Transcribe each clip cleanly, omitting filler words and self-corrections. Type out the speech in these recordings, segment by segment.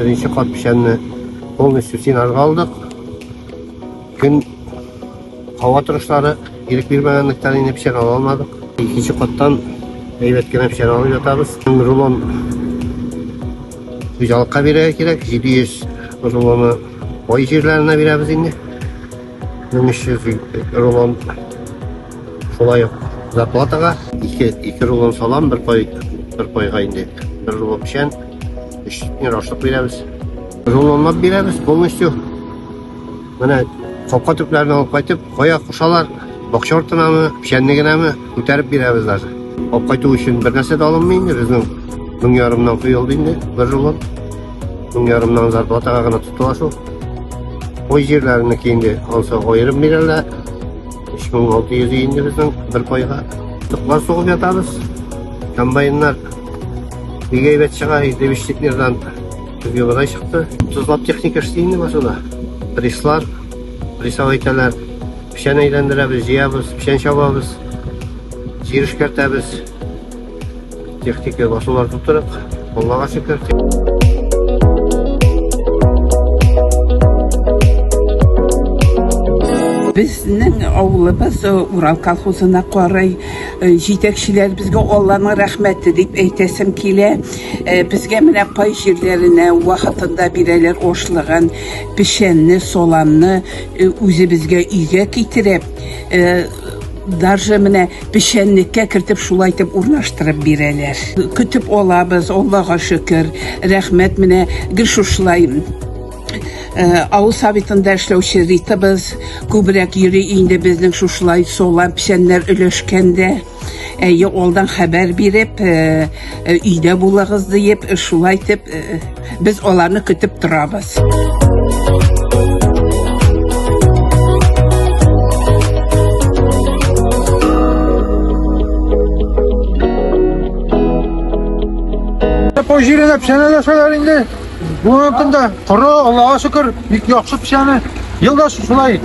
Birinci kat pişenini polностью sinarga aldık. Gün hava turuşları ilk bilmegендіктен yine pişen alamadık. İkinci kattan eyvetkene pişen alıp yatabız. Rulon güzellikka bire gerek. 700 rulonu koy jirlerine biremiz indi. 1300 rulon şolay зарплатаға. İki rulon salam, bir koyga indi. Bir rulon pişen, 3 raşlık biremiz. Rulonla biremiz, polностью. Mana kopka tüplerini alıp kaytıp, koya kuşalar, bakşı ortuna mı, pişenligine mi, küterip biremizler. Alıp kaytığı için bir nese de alınmayındı, bizden 1000 kuyuldu indi, bir rulon. 1000 zarplataga gana tutulaşu. Koy jirlerini kiyindi, alsa koyarım birerler. 3600 indi bizden bir koyga. Tıklar soğup yatabız. Kambayınlar bir geybet çığa, devişliklerden bizge baday çıktı. Tuzlap teknika işleyindi basıda. Prislar, prisavaytalar, pişen eğlendiremiz, jiyabız, pişen şababız, jiriş kertemiz. Teknika basılar tutturup, Allah'a şükür. Bizning avlımız Ural kolxozuna qaray yetakchilar bizga Allohning rahmati deb aytasim kela. Bizga mana pay yerlarini vaqtida beralar oshlig'in, pishanni, solanni o'zi bizga uyga keltirib Darja mana pishanlikka kiritib shulaytib o'rnashtirib beralar. Kutib olamiz, Allohga shukr. Rahmat, mana g'ishushlar Avul Sovetində işləvçi Rita biz ko'proq yeri indi bizning shushlay so'lan pishanlar ulashganda oldan xabar berib uyda bo'lag'iz deb shulaytib biz ularni kutib turamiz. Koy jirine pişenler indi. Bu mümkünde kuru Allah'a şükür ilk yakşı pişeni yılda şulay.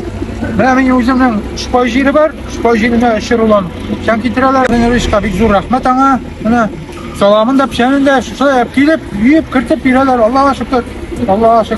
Benim özümden şu koy jiri var. Şu koy jirine ışır olan. Sen kitireler. Ben işe bir zor rahmet ana. Salamın da pişenin de şulay gelip yiyip kırtıp bireler Allah'a şükür. Allah'a şükür.